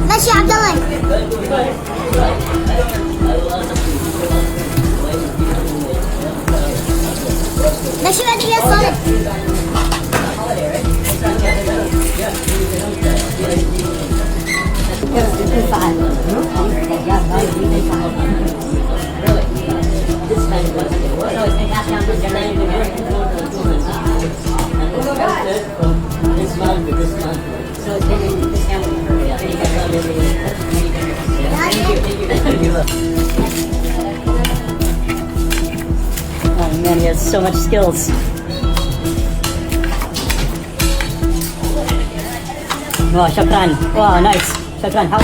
ماشي يا عبد الله. ماشي بعد يا صالح. Oh man, he has so much skills. Wow, shukran. Wow, nice. Shukran. How